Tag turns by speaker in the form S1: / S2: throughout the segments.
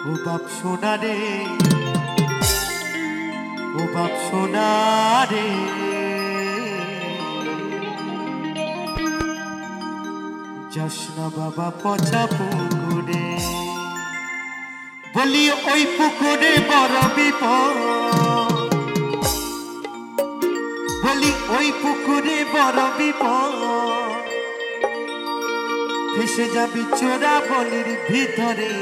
S1: ও বাপ সোনা রে, ও বাপ সোনা রে, যাস না বাবা পচা পুকুরে। বলি ওই পুকুরে বড় বিপদ, বলি ওই পুকুরে বড় বিপদ, ভেসে যাবি চোরা বলির ভিতরে।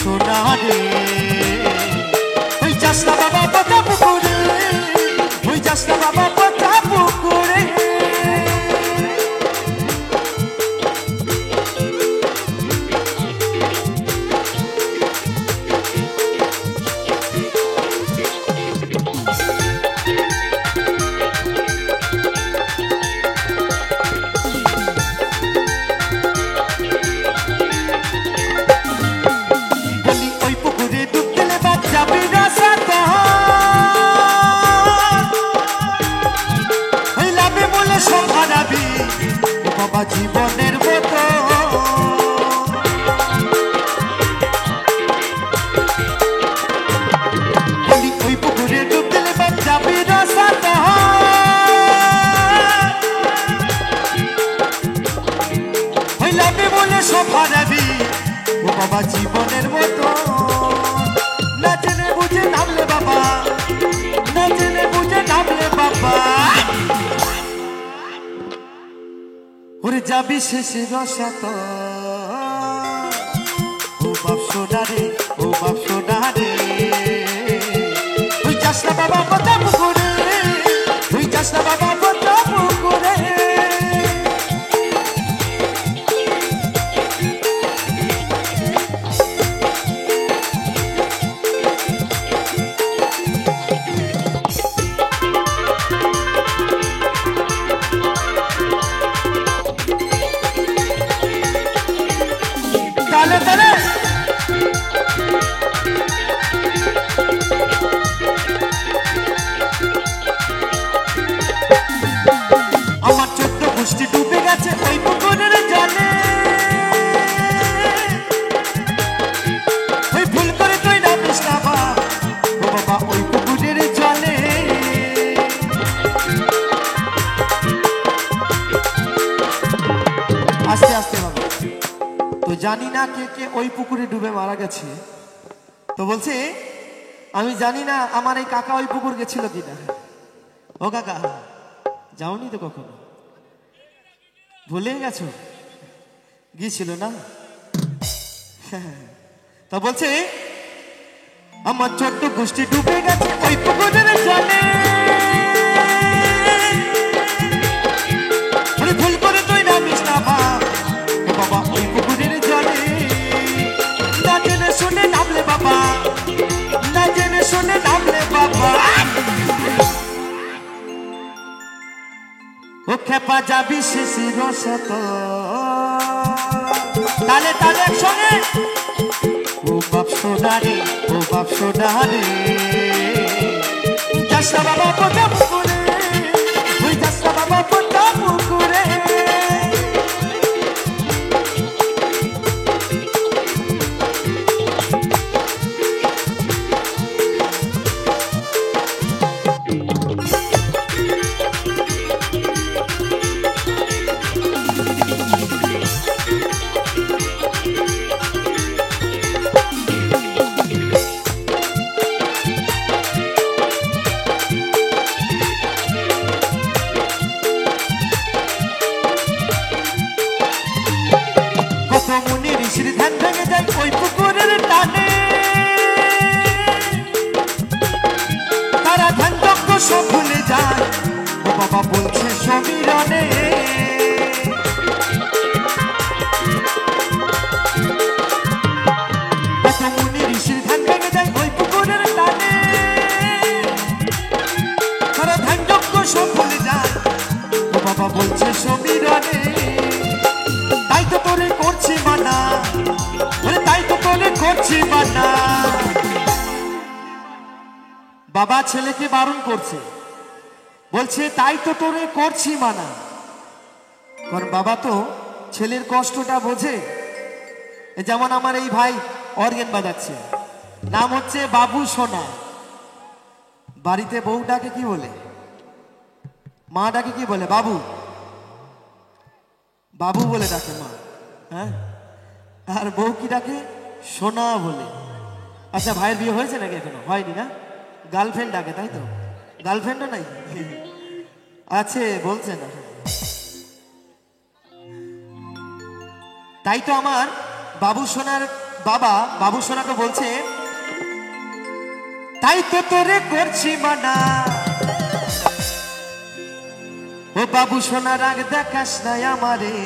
S1: সোনা রে, ওই যাস না বাবা পচা পুকুরে, ওই যাস না বাবা পচা পুকুরে। জীবনের মতো ওই পুকুরে ডুব দিলে বাপ যাবি রাস্তা, ওই লাভে বলে সব হারাবি। ও বাবা জীবনের মতো না জেনে বুঝে নামলে বাবা, না জেনে বুঝে নামলে বাবা, ওরে যাবি শেষে রসাত। ও বাপ সোনা রে, ও বাপ সোনা রে, তুই যাস না বাবা পচা পুকুরে, তুই যাস না বাবা পচা পুকুরে। আমার 14 গোষ্ঠী ডুবে গেছে ওই পুকুরের জলে, ওই ভুল করে তুই নামিস না ও বাবা ওই পুকুরের জলে। আস্তে আস্তে বাবা, তো জানি না কে কে ওই পুকুরে ডুবে মারা গেছে। তো বলছে আমি জানি না আমার এই কাকা ওই পুকুর গেছিল কিনা। ও কাকা যাওনি তো কখনো? ভুলে গেছো? গিয়েছিল না? তা বলছে আমার 14 গোষ্ঠী ডুবে গেছে ওই পুকুরের জলে, ভুল করে তুই নামিস না বাবা ওই পুকুরের জলে। না জেনে শুনে নামলে বাবা, না জেনে শুনে নামলে বাবা, ও খেপা যাবি শেষে রসাত। তালে তালে একসঙ্গে ও বাপ সোনা রে, ও বাপ সোনা রে, যাস না বাবা পচা পুকুরে, ওই যাস না বাবা পচা পুকুরে। সব ভুলে যায় ও বাবা বলছে সমীরণ বাবা বলছে সমীরণে তাই তো তোরে করছি মানা, তাই তো তোরে করছি মানা। বাবা ছেলেকে বারণ করছে, বলছে তাই তো তোরে করছি মানা। কারণ বাবা তো ছেলের কষ্টটা বোঝে। যেমন আমার এই ভাই অর্গেন বাজাচ্ছে, নাম হচ্ছে বাবু সোনা। বাড়িতে বউ ডাকে কি বলে, মা ডাকে কি বলে, বাবু বাবু বলে ডাকে মা, হ্যাঁ। আর বউ কি ডাকে, সোনা বলে। আচ্ছা ভাইয়ের বিয়ে হয়েছে নাকি, এখনো হয়নি না? গার্লফ্রেন্ড ডাকে, তাই তো? গার্লফ্রেন্ডও নাই আছে, বলছে না। তাই তো আমার বাবু সোনার বাবা বাবু সোনাকে বলছে তাই তো তোরে করছি মানা, ও বাবু সোনা রাগ দেখাস নাই আমারে,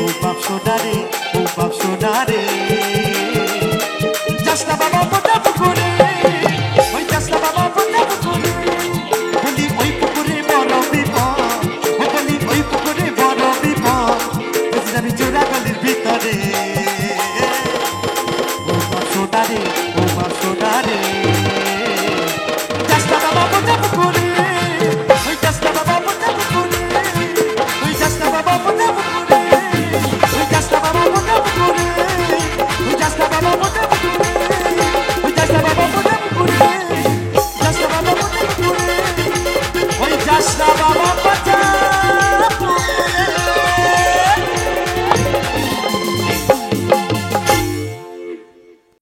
S1: ও বাপ সোনা রে, ও বাপ সোনা রে, যাস না বাবা মোটা পুকুরে।